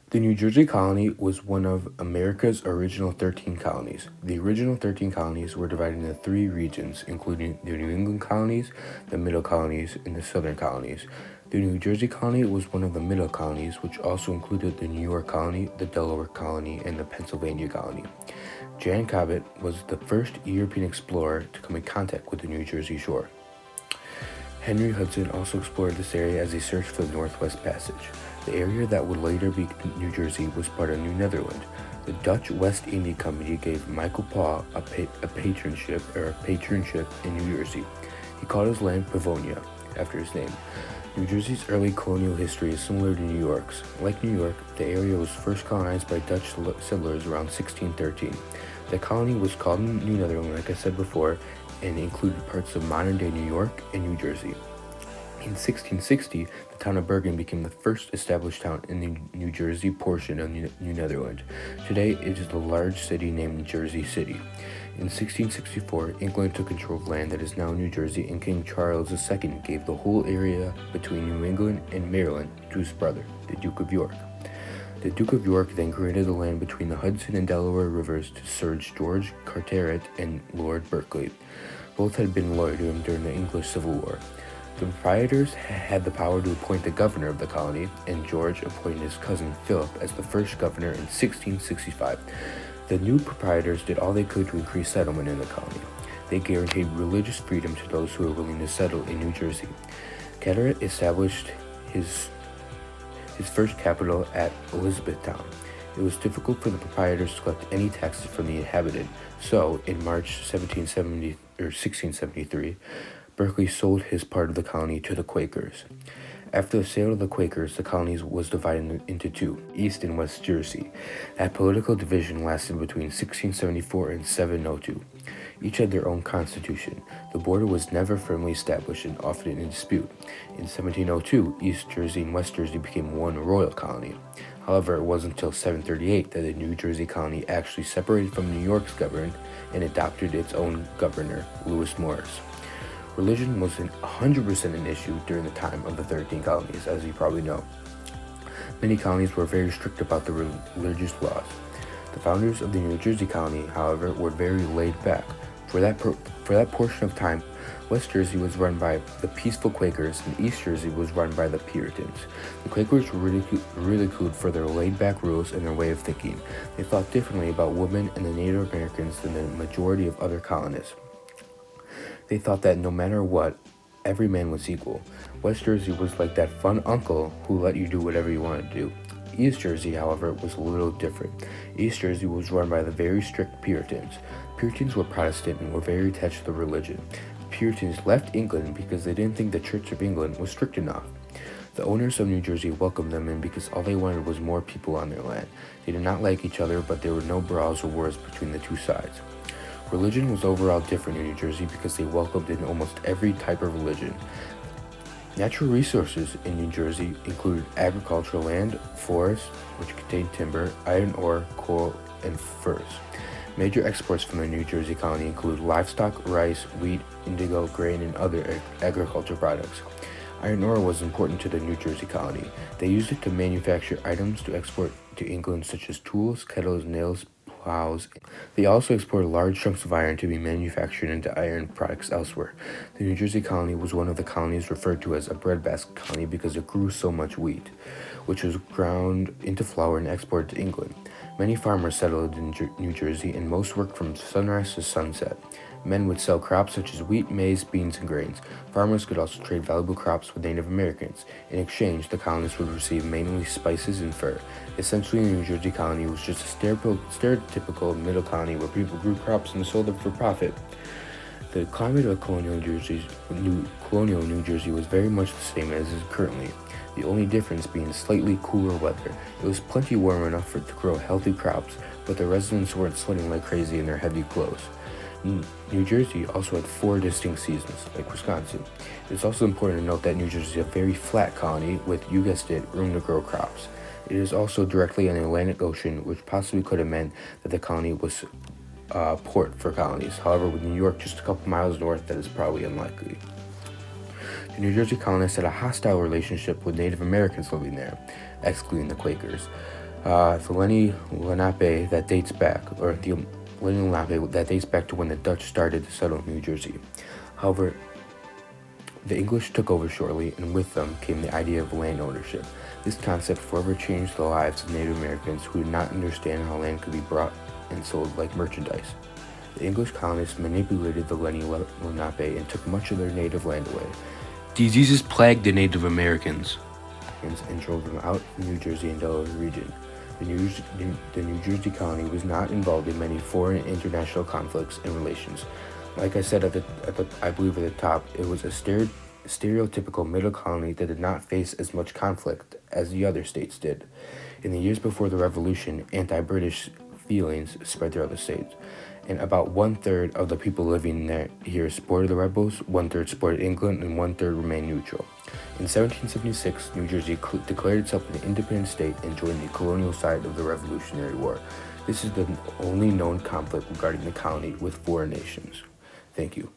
The New Jersey colony was one of America's original 13 colonies. The original 13 colonies were divided into three regions, including the New England colonies, the Middle colonies, and the Southern colonies. The New Jersey colony was one of the Middle colonies, which also included the New York colony, the Delaware colony, and the Pennsylvania colony. Jan Cobbett was the first European explorer to come in contact with the New Jersey shore. Henry Hudson also explored this area as he searched for the Northwest Passage. The area that would later be New Jersey was part of New Netherland. The Dutch West India Company gave Michael Paul a patronship in New Jersey. He called his land Pavonia, after his name. New Jersey's early colonial history is similar to New York's. Like New York, the area was first colonized by Dutch settlers around 1613. The colony was called New Netherland, like I said before, and included parts of modern-day New York and New Jersey. In 1660, the town of Bergen became the first established town in the New Jersey portion of New Netherland. Today, it is the large city named Jersey City. In 1664, England took control of land that is now New Jersey, and King Charles II gave the whole area between New England and Maryland to his brother, the Duke of York. The Duke of York then granted the land between the Hudson and Delaware rivers to Sir George Carteret and Lord Berkeley. Both had been loyal to him during the English Civil War. The proprietors had the power to appoint the governor of the colony, and George appointed his cousin Philip as the first governor in 1665. The new proprietors did all they could to increase settlement in the colony. They guaranteed religious freedom to those who were willing to settle in New Jersey. Carteret established his first capital at Elizabethtown. It was difficult for the proprietors to collect any taxes from the inhabited, so in March 1673, Berkeley sold his part of the colony to the Quakers. After the sale of the Quakers, the colony was divided into two, East and West Jersey. That political division lasted between 1674 and 702. Each had their own constitution. The border was never firmly established and often in dispute. In 1702, East Jersey and West Jersey became one royal colony. However, it wasn't until 738 that the New Jersey colony actually separated from New York's government and adopted its own governor, Lewis Morris. Religion wasn't 100% an issue during the time of the 13 colonies, as you probably know. Many colonies were very strict about the religious laws. The founders of the New Jersey colony, however, were very laid back. For that portion of time, West Jersey was run by the peaceful Quakers, and East Jersey was run by the Puritans. The Quakers were ridiculed for their laid-back rules and their way of thinking. They thought differently about women and the Native Americans than the majority of other colonists. They thought that no matter what, every man was equal. West Jersey was like that fun uncle who let you do whatever you wanted to do. East Jersey, however, was a little different. East Jersey was run by the very strict Puritans. Puritans were Protestant and were very attached to the religion. The Puritans left England because they didn't think the Church of England was strict enough. The owners of New Jersey welcomed them in because all they wanted was more people on their land. They did not like each other, but there were no brawls or wars between the two sides. Religion was overall different in New Jersey because they welcomed in almost every type of religion. Natural resources in New Jersey included agricultural land, forests, which contained timber, iron ore, coal, and furs. Major exports from the New Jersey colony include livestock, rice, wheat, indigo, grain, and other agricultural products. Iron ore was important to the New Jersey colony. They used it to manufacture items to export to England such as tools, kettles, nails, plows. They also exported large chunks of iron to be manufactured into iron products elsewhere. The New Jersey colony was one of the colonies referred to as a breadbasket colony because it grew so much wheat, which was ground into flour and exported to England. Many farmers settled in New Jersey, and most worked from sunrise to sunset. Men would sell crops such as wheat, maize, beans, and grains. Farmers could also trade valuable crops with Native Americans. In exchange, the colonists would receive mainly spices and fur. Essentially, the New Jersey colony was just a stereotypical middle colony where people grew crops and sold them for profit. The climate of colonial New Jersey was very much the same as is currently, the only difference being slightly cooler weather. It was plenty warm enough to grow healthy crops, but the residents weren't sweating like crazy in their heavy clothes. New Jersey also had 4 distinct seasons, like Wisconsin. It's also important to note that New Jersey is a very flat colony with, you guessed it, room to grow crops. It is also directly on the Atlantic Ocean, which possibly could have meant that the colony was a port for colonies. However, with New York just a couple miles north, that is probably unlikely. The New Jersey colonists had a hostile relationship with Native Americans living there, excluding the Quakers. The Lenni Lenape that dates back, or the Lenni Lenape that dates back to when the Dutch started to settle New Jersey. However, the English took over shortly, and with them came the idea of land ownership. This concept forever changed the lives of Native Americans who did not understand how land could be brought and sold like merchandise. The English colonists manipulated the Lenni Lenape and took much of their native land away. Diseases plagued the Native Americans and drove them out of the New Jersey and Delaware region. The New Jersey colony was not involved in many foreign and international conflicts and relations. Like I said I believe at the top, it was a stereotypical middle colony that did not face as much conflict as the other states did. In the years before the Revolution, anti-British feelings spread throughout the state, and about 1/3 of the people living here supported the rebels, 1/3 supported England, and 1/3 remained neutral. In 1776, New Jersey declared itself an independent state and joined the colonial side of the Revolutionary War. This is the only known conflict regarding the colony with foreign nations. Thank you.